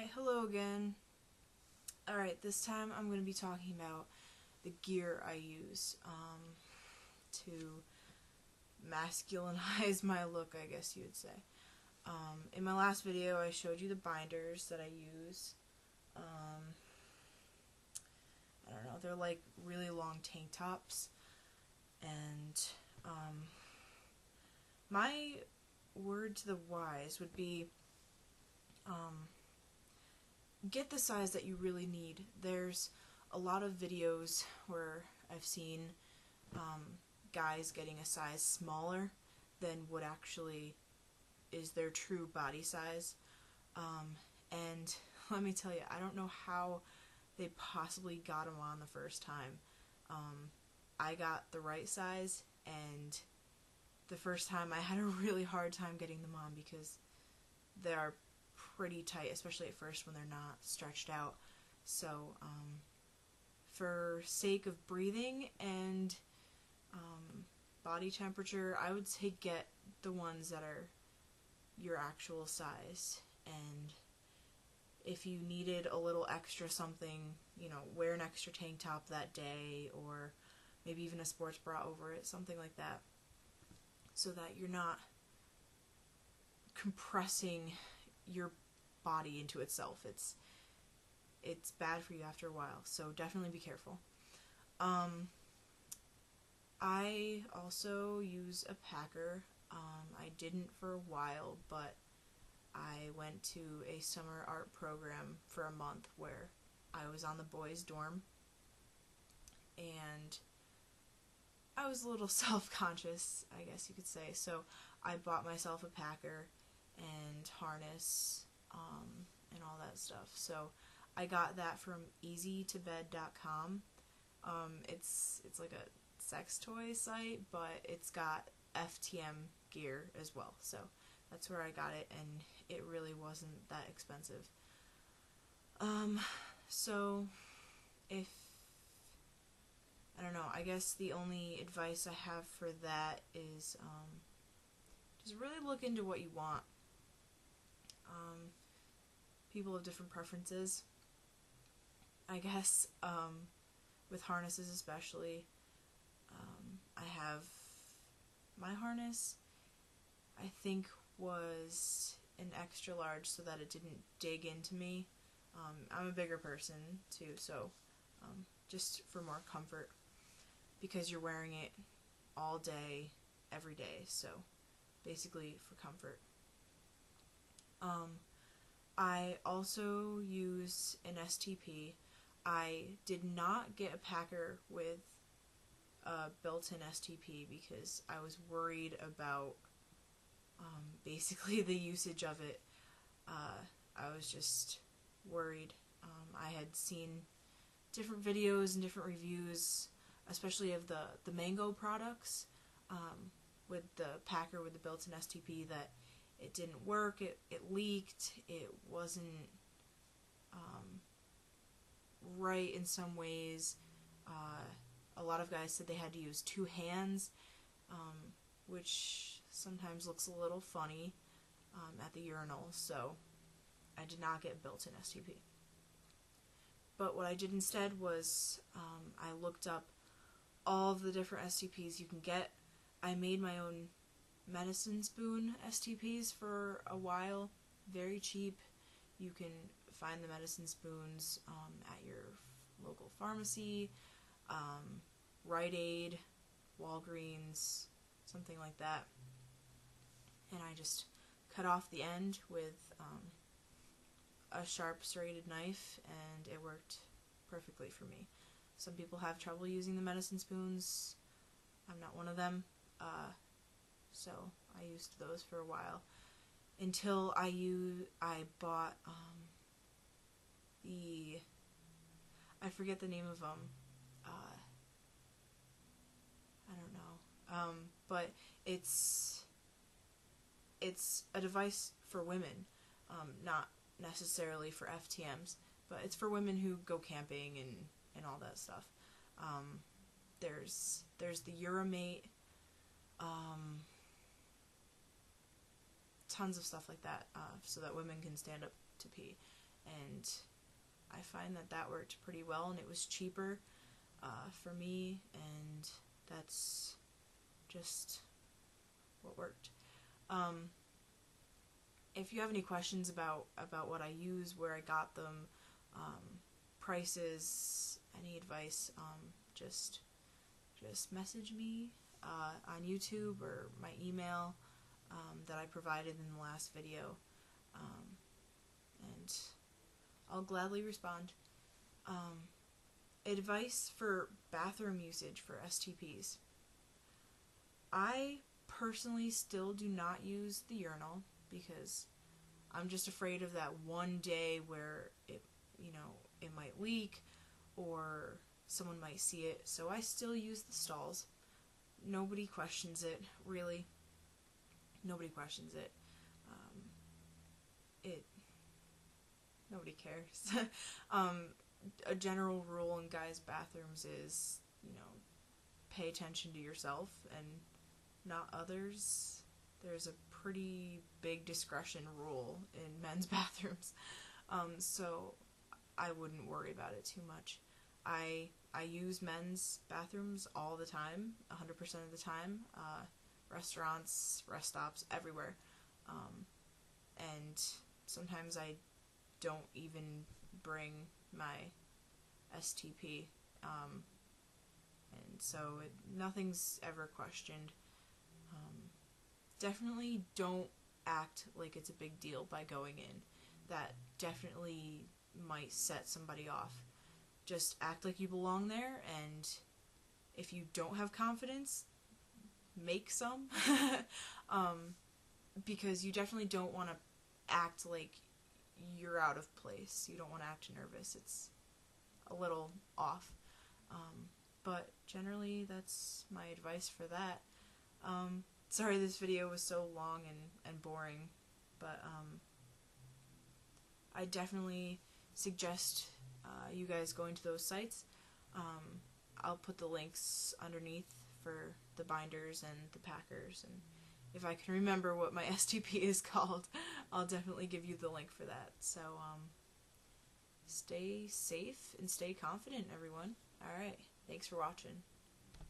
Hi, hello again. Alright, this time I'm going to be talking about the gear I use to masculinize my look, I guess you would say. In my last video I showed you the binders that I use. I don't know, they're like really long tank tops, and my word to the wise would be get the size that you really need. There's a lot of videos where I've seen guys getting a size smaller than what actually is their true body size. And let me tell you, I don't know how they possibly got them on the first time. I got the right size, and the first time I had a really hard time getting them on because they are pretty tight, especially at first when they're not stretched out. So for sake of breathing and body temperature, I would say get the ones that are your actual size. And if you needed a little extra something, you know, wear an extra tank top that day, or maybe even a sports bra over it, something like that, so that you're not compressing your body into itself. It's bad for you after a while, so definitely be careful. I also use a packer. I didn't for a while, but I went to a summer art program for a month where I was on the boys' dorm, and I was a little self-conscious, I guess you could say, so I bought myself a packer and harness and all that stuff. So I got that from easytobed.com. It's like a sex toy site, but it's got FtM Gear as well. So that's where I got it, and it really wasn't that expensive. So if, I don't know, I guess the only advice I have for that is just really look into what you want. People have different preferences, I guess, with harnesses especially. I have my harness, I think, was an extra large so that it didn't dig into me. I'm a bigger person too, so just for more comfort, because you're wearing it all day, every day, so basically for comfort. I also use an STP. I did not get a packer with a built-in STP because I was worried about basically the usage of it. I was just worried. I had seen different videos and different reviews, especially of the Mango products, with the packer with the built-in STP, that it didn't work, it leaked, it wasn't right in some ways. A lot of guys said they had to use two hands, which sometimes looks a little funny at the urinal, so I did not get built-in STP. But what I did instead was I looked up all of the different STPs you can get. I made my own medicine spoon STPs for a while, very cheap. You can find the medicine spoons at your local pharmacy, Rite Aid, Walgreens, something like that. And I just cut off the end with a sharp serrated knife, and it worked perfectly for me. Some people have trouble using the medicine spoons. I'm not one of them. So I used those for a while until I bought I forget the name of them. I don't know. But it's a device for women, not necessarily for FTMs, but it's for women who go camping and all that stuff. There's the Uramate, tons of stuff like that, so that women can stand up to pee. and I find that that worked pretty well, and it was cheaper for me, and that's just what worked. If you have any questions about what I use, where I got them, prices, any advice, just message me on YouTube or my email that I provided in the last video, and I'll gladly respond. Advice for bathroom usage for STPs. I personally still do not use the urinal because I'm just afraid of that one day where it might leak or someone might see it. So I still use the stalls. Nobody questions it, really. Nobody questions it. Nobody cares. A general rule in guys' bathrooms is, pay attention to yourself and not others. There's a pretty big discretion rule in men's bathrooms. So I wouldn't worry about it too much. I use men's bathrooms all the time, 100% of the time. Restaurants, rest stops, everywhere. And sometimes I don't even bring my STP. And so nothing's ever questioned. Definitely don't act like it's a big deal by going in. That definitely might set somebody off. Just act like you belong there, and if you don't have confidence, make some. Because you definitely don't want to act like you're out of place. You don't want to act nervous. It's a little off. But generally, that's my advice for that. Sorry this video was so long and boring, but I definitely suggest you guys going to those sites. I'll put the links underneath for the binders and the packers, and if I can remember what my STP is called, I'll definitely give you the link for that. So, stay safe and stay confident, everyone. Alright, thanks for watching.